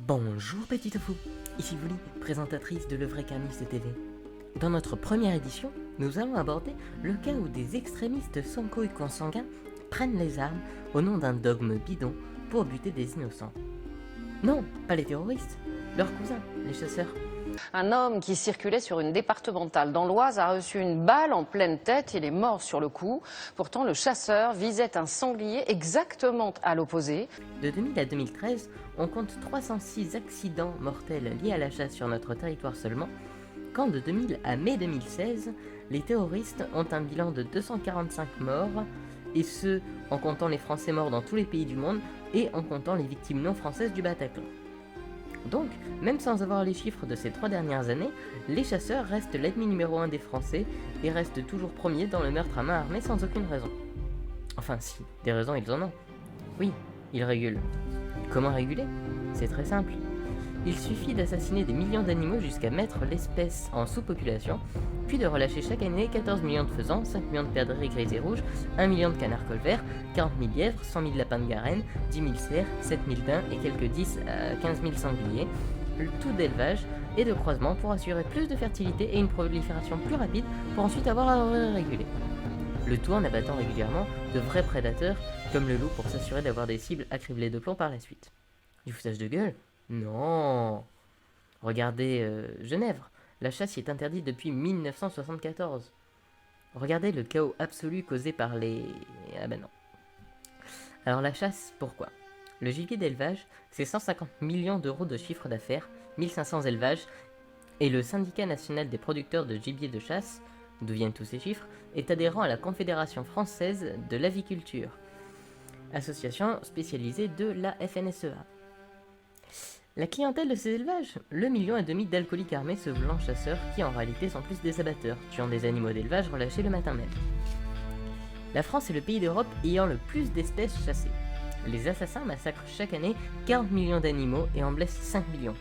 Bonjour petit tofu, ici Vouli, présentatrice de Le Vrai Carniste TV. Dans notre première édition, nous allons aborder le cas où des extrémistes sans couilles consanguins prennent les armes au nom d'un dogme bidon pour buter des innocents. Non, pas les terroristes, leurs cousins, les chasseurs. Un homme qui circulait sur une départementale dans l'Oise a reçu une balle en pleine tête. Il est mort sur le coup. Pourtant, le chasseur visait un sanglier exactement à l'opposé. De 2000 à 2013, on compte 306 accidents mortels liés à la chasse sur notre territoire seulement, quand de 2000 à mai 2016, les terroristes ont un bilan de 245 morts, et ce, en comptant les Français morts dans tous les pays du monde, et en comptant les victimes non françaises du Bataclan. Donc, même sans avoir les chiffres de ces 3 dernières années, les chasseurs restent l'ennemi numéro 1 des Français et restent toujours premiers dans le meurtre à main armée sans aucune raison. Enfin si, des raisons ils en ont. Oui, ils régulent. Comment réguler? C'est très simple. Il suffit d'assassiner des millions d'animaux jusqu'à mettre l'espèce en sous-population, puis de relâcher chaque année 14 millions de faisans, 5 millions de perdrix gris et rouges, 1 million de canards colverts, 40 000 lièvres, 100 000 lapins de Garenne, 10 000 cerfs, 7 000 daims et quelques 10 à 15 000 sangliers, le tout d'élevage et de croisement pour assurer plus de fertilité et une prolifération plus rapide pour ensuite avoir à réguler. Le tout en abattant régulièrement de vrais prédateurs comme le loup pour s'assurer d'avoir des cibles criblées de plomb par la suite. Du foutage de gueule? Non. Regardez Genève, la chasse y est interdite depuis 1974. Regardez le chaos absolu causé par les... Ah ben non. Alors la chasse, pourquoi? Le gibier d'élevage, c'est 150 millions d'euros de chiffre d'affaires, 1500 élevages, et le syndicat national des producteurs de gibier de chasse, d'où viennent tous ces chiffres, est adhérent à la Confédération française de l'aviculture, association spécialisée de la FNSEA. La clientèle de ces élevages, le 1,5 million d'alcooliques armés se voulant chasseurs qui en réalité sont plus des abatteurs, tuant des animaux d'élevage relâchés le matin même. La France est le pays d'Europe ayant le plus d'espèces chassées. Les assassins massacrent chaque année 40 millions d'animaux et en blessent 5 millions.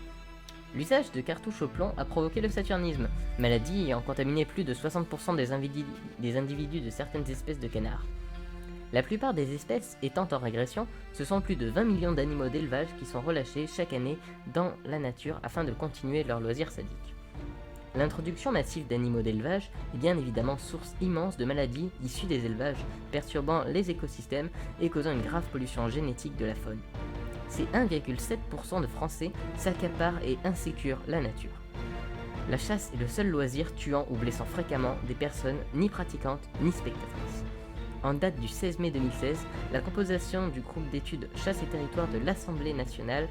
L'usage de cartouches au plomb a provoqué le saturnisme, maladie ayant contaminé plus de 60% des individus de certaines espèces de canards. La plupart des espèces étant en régression, ce sont plus de 20 millions d'animaux d'élevage qui sont relâchés chaque année dans la nature afin de continuer leurs loisirs sadiques. L'introduction massive d'animaux d'élevage est bien évidemment source immense de maladies issues des élevages, perturbant les écosystèmes et causant une grave pollution génétique de la faune. Ces 1,7% de Français s'accaparent et insécurent la nature. La chasse est le seul loisir tuant ou blessant fréquemment des personnes ni pratiquantes ni spectatrices. En date du 16 mai 2016, la composition du groupe d'études Chasse et Territoire de l'Assemblée nationale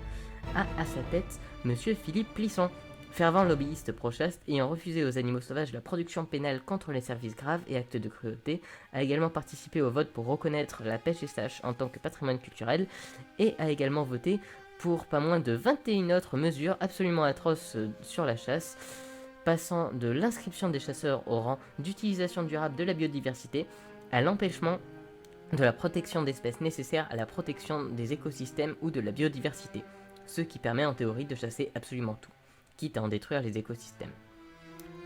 a à sa tête M. Philippe Plisson, fervent lobbyiste pro-chasse ayant refusé aux animaux sauvages la production pénale contre les services graves et actes de cruauté, a également participé au vote pour reconnaître la pêche et chasse en tant que patrimoine culturel et a également voté pour pas moins de 21 autres mesures absolument atroces sur la chasse, passant de l'inscription des chasseurs au rang d'utilisation durable de la biodiversité à l'empêchement de la protection d'espèces nécessaires à la protection des écosystèmes ou de la biodiversité, ce qui permet en théorie de chasser absolument tout, quitte à en détruire les écosystèmes.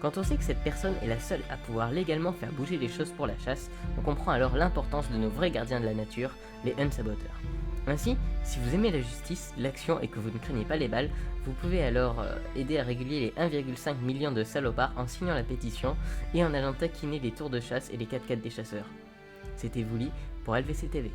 Quand on sait que cette personne est la seule à pouvoir légalement faire bouger les choses pour la chasse, on comprend alors l'importance de nos vrais gardiens de la nature, les hunt-saboteurs. Ainsi, si vous aimez la justice, l'action et que vous ne craignez pas les balles, vous pouvez alors aider à réguler les 1,5 million de salopards en signant la pétition et en allant taquiner les tours de chasse et les 4x4 des chasseurs. C'était Vouli pour LVC TV.